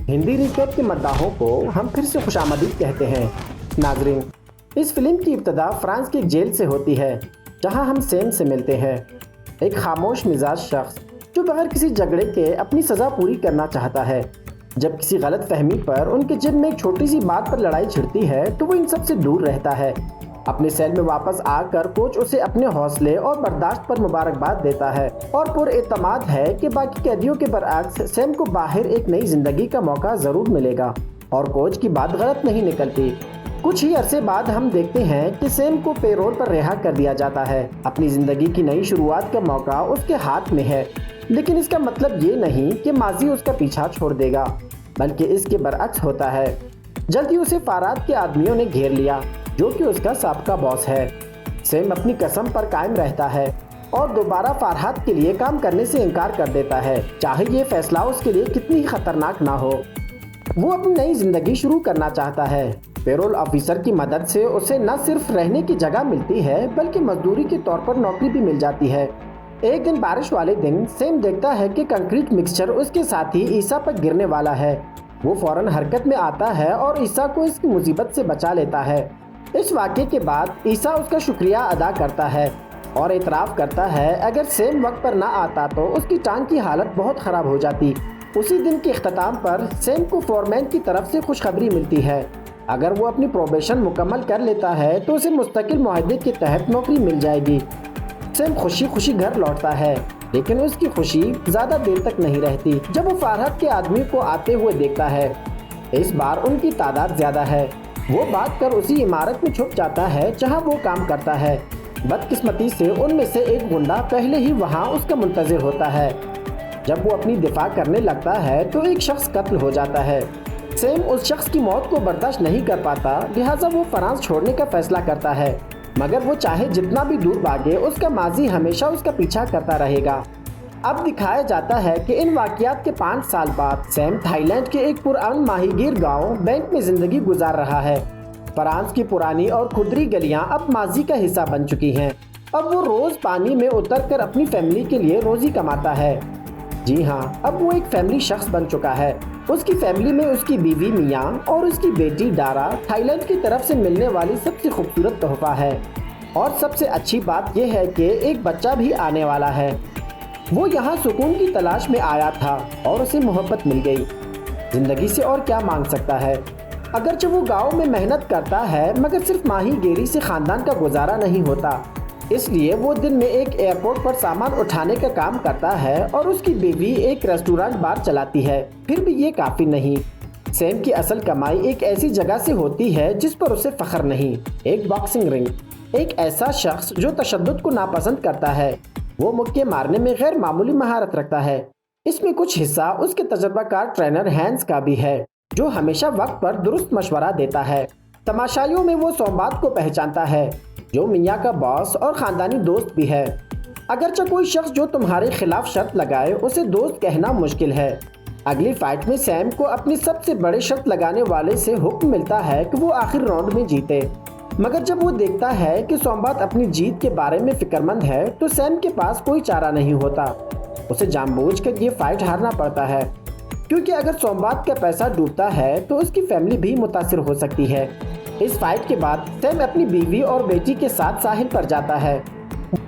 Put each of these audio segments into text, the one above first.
Hindi recap کے مداحوں کو ہم پھر سے خوش آمدید کہتے ہیں۔ ناظرین، اس فلم کی ابتدا فرانس کی ایک جیل سے ہوتی ہے جہاں ہم سیم سے ملتے ہیں، ایک خاموش مزاج شخص جو بغیر کسی جھگڑے کے اپنی سزا پوری کرنا چاہتا ہے۔ جب کسی غلط فہمی پر ان کے جرم میں ایک چھوٹی سی بات پر لڑائی چھڑتی ہے تو وہ ان سب سے دور رہتا ہے۔ اپنے سیل میں واپس آ کر کوچ اسے اپنے حوصلے اور برداشت پر مبارکباد دیتا ہے اور پر اعتماد ہے کہ باقی قیدیوں کے برعکس سیم کو باہر ایک نئی زندگی کا موقع ضرور ملے گا، اور کوچ کی بات غلط نہیں نکلتی۔ کچھ ہی عرصے بعد ہم دیکھتے ہیں کہ سیم کو پے رول پر رہا کر دیا جاتا ہے۔ اپنی زندگی کی نئی شروعات کا موقع اس کے ہاتھ میں ہے، لیکن اس کا مطلب یہ نہیں کہ ماضی اس کا پیچھا چھوڑ دے گا، بلکہ اس کے برعکس ہوتا ہے۔ جلد ہی اسے فارات کے آدمیوں نے گھیر لیا جو کہ اس کا سابقہ باس ہے۔ سیم اپنی قسم پر قائم رہتا ہے اور دوبارہ فارات کے لیے کام کرنے سے انکار کر دیتا ہے، چاہے یہ فیصلہ اس کے لیے کتنی ہی خطرناک نہ ہو۔ وہ اپنی نئی زندگی شروع کرنا چاہتا ہے۔ پیرول آفیسر کی مدد سے اسے نہ صرف رہنے کی جگہ ملتی ہے بلکہ مزدوری کے طور پر نوکری بھی مل جاتی ہے۔ ایک دن بارش والے دن سیم دیکھتا ہے کہ کنکریٹ مکسچر اس کے ساتھی عیسیٰ پر گرنے والا ہے۔ وہ فوراً حرکت میں آتا ہے اور عیسیٰ کو اس کی مصیبت سے بچا لیتا ہے۔ اس واقعے کے بعد عیسیٰ اس کا شکریہ ادا کرتا ہے اور اعتراف کرتا ہے اگر سیم وقت پر نہ آتا تو اس کی ٹانگ کی حالت بہت خراب ہو جاتی۔ اسی دن کے اختتام پر سیم کو فورمین کی طرف سے خوشخبری ملتی ہے۔ اگر وہ اپنی پروبیشن مکمل کر لیتا ہے تو اسے مستقل معاہدے کے تحت نوکری مل جائے گی۔ سیم خوشی خوشی گھر لوٹتا ہے، لیکن اس کی خوشی زیادہ دیر تک نہیں رہتی جب وہ فارات کے آدمی کو آتے ہوئے دیکھتا ہے۔ اس بار ان کی تعداد زیادہ ہے۔ وہ بات کر اسی عمارت میں چھپ جاتا ہے جہاں وہ کام کرتا ہے۔ بدقسمتی سے ان میں سے ایک گنڈا پہلے ہی وہاں اس کا منتظر ہوتا ہے۔ جب وہ اپنی دفاع کرنے لگتا ہے تو ایک شخص قتل ہو جاتا ہے۔ سیم اس شخص کی موت کو برداشت نہیں کر پاتا، لہٰذا وہ فرانس چھوڑنے کا فیصلہ کرتا ہے، مگر وہ چاہے جتنا بھی دور بھاگے اس کا ماضی ہمیشہ اس کا پیچھا کرتا رہے گا۔ اب دکھایا جاتا ہے کہ ان واقعات کے 5 سال بعد سیم تھائی لینڈ کے ایک پرامن ماہی گیر گاؤں بینک میں زندگی گزار رہا ہے۔ فرانس کی پرانی اور کھدری گلیاں اب ماضی کا حصہ بن چکی ہیں۔ اب وہ روز پانی میں اتر کر اپنی فیملی کے لیے روزی کماتا ہے۔ جی ہاں، اب وہ ایک فیملی شخص بن چکا ہے۔ اس کی فیملی میں اس کی بیوی میاں اور اس کی بیٹی ڈارا تھائی لینڈ کی طرف سے ملنے والی سب سے خوبصورت تحفہ ہے، اور سب سے اچھی بات یہ ہے کہ ایک بچہ بھی آنے والا ہے۔ وہ یہاں سکون کی تلاش میں آیا تھا اور اسے محبت مل گئی۔ زندگی سے اور کیا مانگ سکتا ہے؟ اگرچہ وہ گاؤں میں محنت کرتا ہے مگر صرف ماہی گیری سے خاندان کا گزارا نہیں ہوتا، اس لیے وہ دن میں ایک ایئرپورٹ پر سامان اٹھانے کا کام کرتا ہے اور اس کی بیوی ایک ریسٹورانٹ بار چلاتی ہے۔ پھر بھی یہ کافی نہیں۔ سیم کی اصل کمائی ایک ایسی جگہ سے ہوتی ہے جس پر اسے فخر نہیں، ایک باکسنگ رنگ۔ ایک ایسا شخص جو تشدد کو ناپسند کرتا ہے۔ وہ مکے مارنے میں غیر معمولی مہارت رکھتا ہے۔ اس میں کچھ حصہ اس کے تجربہ کار ٹرینر ہینس کا بھی ہے جو ہمیشہ وقت پر درست مشورہ دیتا ہے۔ تماشائیوں میں وہ سومبات کو پہچانتا ہے جو میاں کا باس اور خاندانی دوست بھی ہے۔ اگرچہ کوئی شخص جو تمہارے خلاف شرط لگائے اسے دوست کہنا مشکل ہے۔ اگلی فائٹ میں سیم کو اپنی سب سے بڑے شرط لگانے والے سے حکم ملتا ہے کہ وہ آخر راؤنڈ میں جیتے، مگر جب وہ دیکھتا ہے کہ سومبات اپنی جیت کے بارے میں فکر مند ہے تو سیم کے پاس کوئی چارہ نہیں ہوتا۔ اسے جان بوجھ کر یہ فائٹ ہارنا پڑتا ہے، کیونکہ اگر سومبات کا پیسہ ڈوبتا ہے تو اس کی فیملی بھی متاثر ہو سکتی ہے۔ اس فائٹ کے بعد سیم اپنی بیوی اور بیٹی کے ساتھ ساحل پر جاتا ہے۔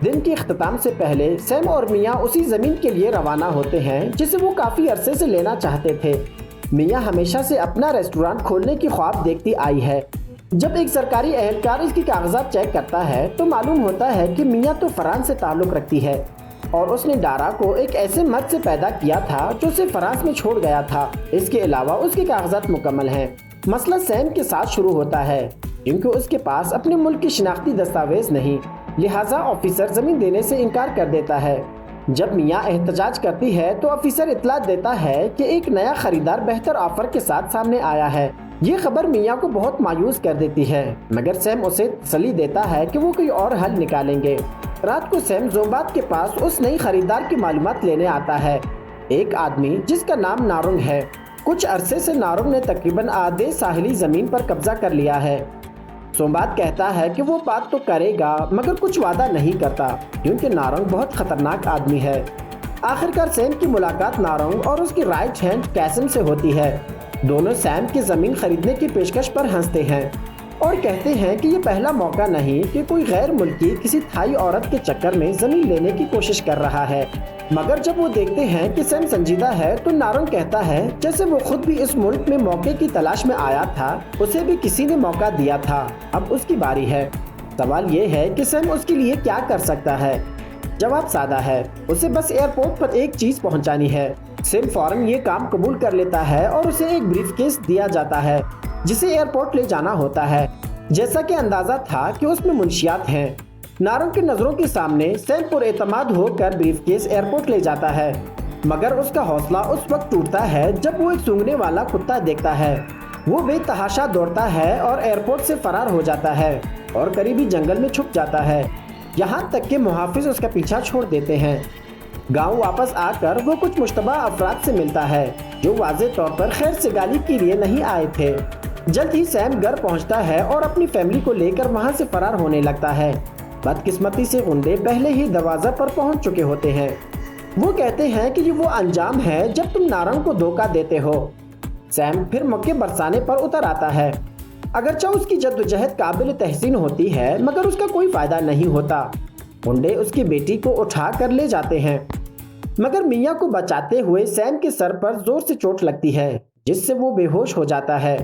دن کے اختتام سے پہلے سیم اور میاں اسی زمین کے لیے روانہ ہوتے ہیں جسے وہ کافی عرصے سے لینا چاہتے تھے۔ میاں ہمیشہ سے اپنا ریسٹورانٹ کھولنے کی خواب دیکھتی آئی ہے۔ جب ایک سرکاری اہلکار اس کی کاغذات چیک کرتا ہے تو معلوم ہوتا ہے کہ میاں تو فرانس سے تعلق رکھتی ہے اور اس نے ڈارا کو ایک ایسے مرد سے پیدا کیا تھا جو اسے فرانس میں چھوڑ گیا تھا۔ اس کے علاوہ اس کے کاغذات مکمل ہیں۔ مسئلہ سیم کے ساتھ شروع ہوتا ہے کیونکہ اس کے پاس اپنے ملک کی شناختی دستاویز نہیں، لہٰذا آفیسر زمین دینے سے انکار کر دیتا ہے۔ جب میاں احتجاج کرتی ہے تو آفیسر اطلاع دیتا ہے کہ ایک نیا خریدار بہتر آفر کے ساتھ سامنے آیا ہے۔ یہ خبر میاں کو بہت مایوس کر دیتی ہے، مگر سیم اسے تسلی دیتا ہے کہ وہ کوئی اور حل نکالیں گے۔ رات کو سیم زومبات کے پاس اس نئی خریدار کی معلومات لینے آتا ہے، ایک آدمی جس کا نام نارنگ ہے۔ کچھ عرصے سے نارنگ نے تقریباً آدھے ساحلی زمین پر قبضہ کر لیا ہے۔ سومبات کہتا ہے کہ وہ بات تو کرے گا مگر کچھ وعدہ نہیں کرتا کیونکہ نارنگ بہت خطرناک آدمی ہے۔ آخرکار سیم کی ملاقات نارنگ اور اس کی رائٹ ہینڈ کیسم سے ہوتی ہے۔ دونوں سیم کی زمین خریدنے کی پیشکش پر ہنستے ہیں اور کہتے ہیں کہ یہ پہلا موقع نہیں کہ کوئی غیر ملکی کسی تھائی عورت کے چکر میں زمین لینے کی کوشش کر رہا ہے۔ مگر جب وہ دیکھتے ہیں کہ سیم سنجیدہ ہے تو نارنگ کہتا ہے جیسے وہ خود بھی اس ملک میں موقع کی تلاش میں آیا تھا، اسے بھی کسی نے موقع دیا تھا، اب اس کی باری ہے۔ سوال یہ ہے کہ سیم اس کے لیے کیا کر سکتا ہے؟ جواب سادہ ہے، اسے بس ایئرپورٹ پر ایک چیز پہنچانی ہے۔ سیم فوراً یہ کام قبول کر لیتا ہے اور اسے ایک بریف کیس دیا جاتا ہے جسے ایئرپورٹ لے جانا ہوتا ہے۔ جیسا کہ اندازہ تھا کہ اس میں منشیات ہیں، نارنگ کی نظروں کے سامنے سیم پر اعتماد ہو کر بریف کیس ایئرپورٹ لے جاتا ہے، مگر اس کا حوصلہ اس وقت ٹوٹتا ہے جب وہ ایک سونگھنے والا کتا دیکھتا ہے۔ وہ بے تحاشا دوڑتا ہے اور ایئرپورٹ سے فرار ہو جاتا ہے اور قریبی جنگل میں چھپ جاتا ہے، یہاں تک کہ محافظ اس کا پیچھا چھوڑ دیتے ہیں۔ گاؤں واپس آ کر وہ کچھ مشتبہ افراد سے ملتا ہے جو واضح طور پر خیر سگالی کے لیے نہیں آئے تھے۔ جلد ہی سیم گھر پہنچتا ہے اور اپنی فیملی کو لے کر وہاں سے فرار ہونے لگتا ہے۔ بدقسمتی سے غنڈے پہلے ہی دروازہ پر پہنچ چکے ہوتے ہیں۔ وہ کہتے ہیں کہ یہ وہ انجام ہے جب تم نارنگ کو دھوکہ دیتے ہو۔ سیم پھر موقع برسانے پر اتر آتا ہے۔ اگرچہ اس کی جدوجہد قابل تحسین ہوتی ہے مگر اس کا کوئی فائدہ نہیں ہوتا۔ غنڈے اس کی بیٹی کو اٹھا کر لے جاتے ہیں، مگر میاں کو بچاتے ہوئے سیم کے سر پر زور سے چوٹ لگتی ہے جس سے وہ بے ہوش ہو جاتا ہے۔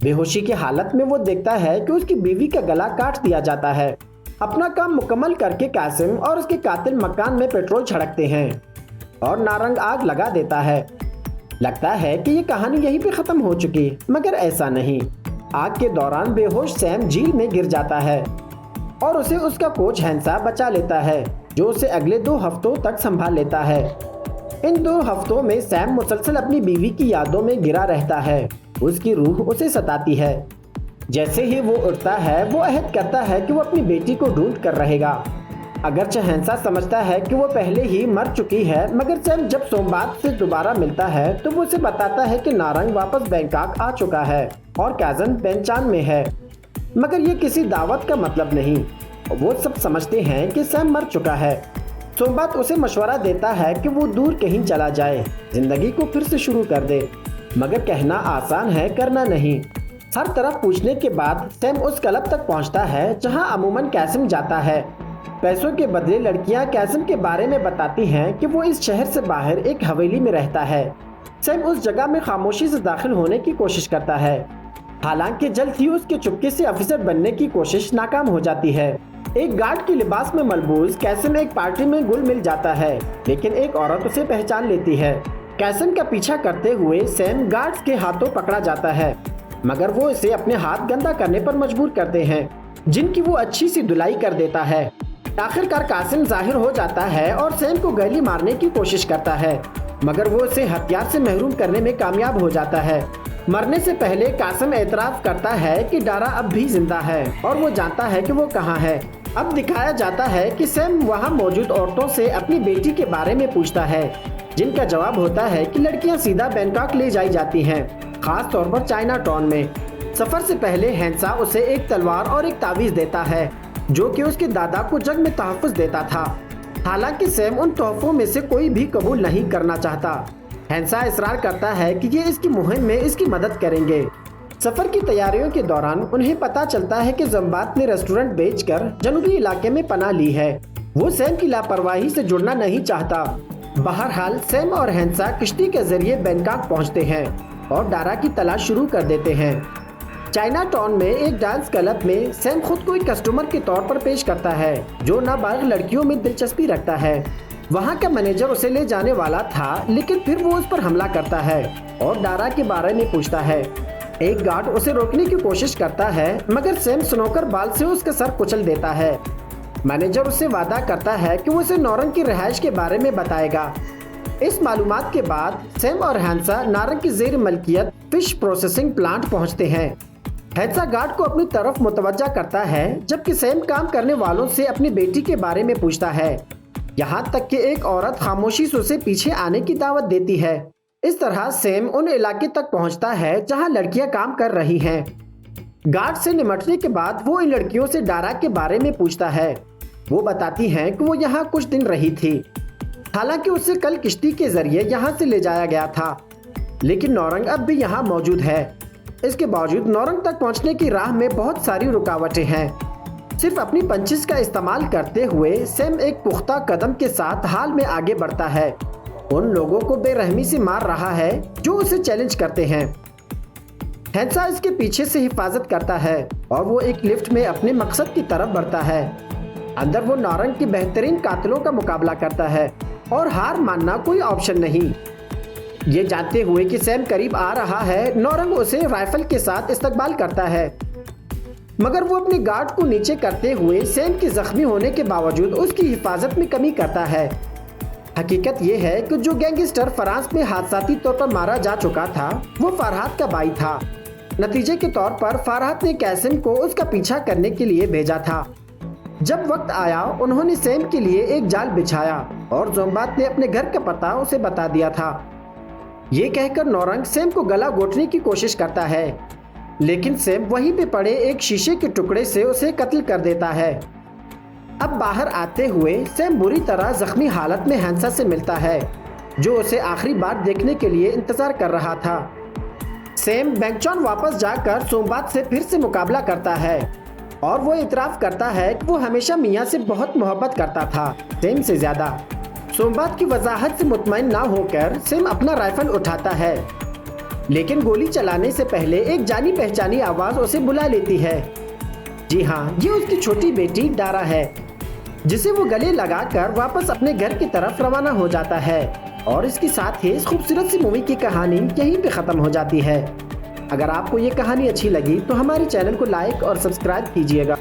بے ہوشی کی حالت میں وہ دیکھتا ہے کہ اس کی بیوی کا گلا کاٹ دیا جاتا ہے۔ اپنا کام مکمل کر کے قاسم اور اس کے قاتل مکان میں پیٹرول چھڑکتے ہیں اور نارنگ آگ لگا دیتا ہے۔ لگتا ہے کہ یہ کہانی یہیں پہ ختم ہو چکی، مگر ایسا نہیں۔ آگ کے دوران بے ہوش سیم جھیل میں گر جاتا ہے اور اسے اس کا کوچ ہینسا بچا لیتا ہے جو اسے اگلے 2 ہفتوں تک سنبھال لیتا ہے۔ ان 2 ہفتوں میں سیم مسلسل اپنی بیوی کی یادوں میں گرا رہتا ہے، اس کی روح اسے ستاتی ہے۔ جیسے ہی وہ اٹھتا ہے وہ عہد کرتا ہے کہ وہ اپنی بیٹی کو ڈھونڈ کر رہے گا۔ اگرچہ ہینسا سمجھتا ہے کہ وہ پہلے ہی مر چکی ہے، مگر سیم جب سومبات سے دوبارہ ملتا ہے تو وہ اسے بتاتا ہے کہ نارنگ واپس بینکاک آ چکا ہے اور کازن پہچان میں ہے، مگر یہ کسی دعوت کا مطلب نہیں۔ وہ سب سمجھتے ہیں کہ سیم مر چکا ہے۔ سومبات اسے مشورہ دیتا ہے کہ وہ دور کہیں چلا جائے، زندگی کو پھر سے شروع کر دے، مگر کہنا آسان ہے، کرنا نہیں۔ ہر طرف پوچھنے کے بعد سیم اس کلب تک پہنچتا ہے جہاں عموماً قاسم جاتا ہے۔ پیسوں کے بدلے لڑکیاں قاسم کے بارے میں بتاتی ہیں کہ وہ اس شہر سے باہر ایک حویلی میں رہتا ہے۔ سیم اس جگہ میں خاموشی سے داخل ہونے کی کوشش کرتا ہے، حالانکہ جلد ہی اس کے چپکے سے افسر بننے کی کوشش ناکام ہو جاتی ہے۔ ایک گارڈ کے لباس میں ملبوس قاسم ایک پارٹی میں گل مل جاتا ہے، لیکن ایک عورت اسے پہچان لیتی ہے۔ قاسم کا پیچھا کرتے ہوئے سیم گارڈز کے ہاتھوں پکڑا جاتا ہے، مگر وہ اسے اپنے ہاتھ گندا کرنے پر مجبور کرتے ہیں، جن کی وہ اچھی سی دھلائی کر دیتا ہے۔ آخرکار قاسم ظاہر ہو جاتا ہے اور سیم کو گولی مارنے کی کوشش کرتا ہے، مگر وہ اسے ہتھیار سے محروم کرنے میں کامیاب ہو جاتا ہے۔ مرنے سے پہلے قاسم اعتراف کرتا ہے کہ ڈارا اب بھی زندہ ہے اور وہ جانتا ہے کہ وہ کہاں ہے۔ اب دکھایا جاتا ہے کہ سیم وہاں موجود عورتوں سے اپنی بیٹی کے بارے میں پوچھتا ہے، جن کا جواب ہوتا ہے کہ لڑکیاں سیدھا بینکاک لے جائی جاتی ہیں، خاص طور پر چائنا ٹاؤن میں۔ سفر سے پہلے ہینسا اسے ایک تلوار اور ایک تعویذ دیتا ہے جو کہ اس کے دادا کو جنگ میں تحفظ دیتا تھا، حالانکہ سیم ان تحفوں میں سے کوئی بھی قبول نہیں کرنا چاہتا۔ ہینسا اصرار کرتا ہے کہ یہ اس کی مہم میں اس کی مدد کریں گے۔ سفر کی تیاریوں کے دوران انہیں پتہ چلتا ہے کہ زمبات نے ریسٹورنٹ بیچ کر جنوبی علاقے میں پناہ لی ہے۔ وہ سیم کی لاپرواہی سے جڑنا نہیں چاہتا۔ بہرحال سیم اور ہینسا کشتی کے ذریعے بینکاک پہنچتے ہیں اور ڈارا کی تلاش شروع کر دیتے ہیں۔ چائنا ٹاؤن میں ایک ڈانس کلب میں سیم خود کو ایک کسٹمر کے طور پر پیش کرتا ہے جو نابالغ لڑکیوں میں دلچسپی رکھتا ہے۔ وہاں کا مینیجر اسے لے جانے والا تھا، لیکن پھر وہ اس پر حملہ کرتا ہے اور ڈارا کے بارے میں پوچھتا ہے۔ ایک گارڈ اسے روکنے کی کوشش کرتا ہے، مگر سیم سنوکر بال سے اس کا سر کچل دیتا ہے۔ مینیجر اسے وعدہ کرتا ہے کہ وہ اسے نارنگ کی رہائش کے بارے میں بتائے گا۔ اس معلومات کے بعد سیم اور ہینسا نارنگ کی زیر ملکیت فش پروسیسنگ پلانٹ پہنچتے ہیں۔ ہینسا گارڈ کو اپنی طرف متوجہ کرتا ہے، جبکہ سیم کام کرنے والوں سے اپنی بیٹی کے بارے میں پوچھتا ہے، یہاں تک کہ ایک عورت خاموشی سے اسے پیچھے آنے کی دعوت دیتی ہے۔ اس طرح سیم ان علاقے تک پہنچتا ہے جہاں لڑکیاں کام کر رہی ہیں۔ گارڈ سے نمٹنے کے بعد وہ ان لڑکیوں سے ڈارا کے بارے میں پوچھتا ہے۔ وہ بتاتی ہیں کہ وہ یہاں کچھ دن رہی تھی، حالانکہ اسے کل کشتی کے ذریعے یہاں سے لے جایا گیا تھا۔ لیکن نورنگ اب بھی یہاں موجود ہے۔ اس کے باوجود نورنگ تک پہنچنے کی راہ میں بہت ساری رکاوٹیں ہیں۔ صرف اپنی پنچز کا استعمال کرتے ہوئے سیم ایک پختہ قدم کے ساتھ حال میں آگے بڑھتا ہے، ان لوگوں کو بے رحمی سے مار رہا ہے جو اسے چیلنج کرتے ہیں۔ ہینسا اس کے پیچھے سے حفاظت کرتا ہے اور وہ ایک لفٹ میں اپنے مقصد کی طرف بڑھتا ہے۔ اندر وہ نورنگ کے بہترین قاتلوں کا مقابلہ کرتا ہے اور ہار ماننا کوئی آپشن نہیں۔ یہ جانتے ہوئے کہ سیم قریب آ رہا ہے، نورنگ اسے رائفل کے ساتھ استقبال کرتا ہے، مگر وہ اپنے گارڈ کو نیچے کرتے ہوئے سیم کے زخمی ہونے کے باوجود اس کی حفاظت میں کمی کرتا ہے۔ حقیقت یہ ہے کہ جو گینگسٹر فرانس میں حادثاتی طور پر مارا جا چکا تھا وہ فرحات کا بھائی تھا۔ نتیجے کے طور پر فرحات نے کیسم کو اس کا پیچھا کرنے کے لیے بھیجا تھا۔ جب وقت آیا انہوں نے سیم کے لیے ایک جال بچھایا اور زومبات نے اپنے گھر کا پتہ اسے بتا دیا تھا۔ یہ کہہ کر نورنگ سیم کو گلا گھونٹنے کی کوشش کرتا ہے، لیکن سیم وہیں پہ پڑے ایک شیشے کے ٹکڑے سے اسے قتل کر دیتا ہے۔ اب باہر آتے ہوئے سیم بری طرح زخمی حالت میں ہینسا سے ملتا ہے، جو اسے آخری بار دیکھنے کے لیے انتظار کر رہا تھا۔ سیم بینگچان واپس جا کر سومبات سے پھر سے مقابلہ کرتا ہے اور وہ اعتراف کرتا ہے کہ وہ ہمیشہ میاں سے بہت محبت کرتا تھا، سیم سے زیادہ۔ سومبات کی وضاحت سے مطمئن نہ ہو کر سیم اپنا رائفل اٹھاتا ہے، لیکن گولی چلانے سے پہلے ایک جانی پہچانی آواز اسے بلا لیتی ہے۔ جی ہاں، یہ اس کی چھوٹی بیٹی ڈارا ہے، جسے وہ گلے لگا کر واپس اپنے گھر کی طرف روانہ ہو جاتا ہے، اور اس کے ساتھ ہی اس خوبصورت سی مووی کی کہانی یہیں پہ ختم ہو جاتی ہے۔ اگر آپ کو یہ کہانی اچھی لگی تو ہمارے چینل کو لائک اور سبسکرائب کیجیے گا۔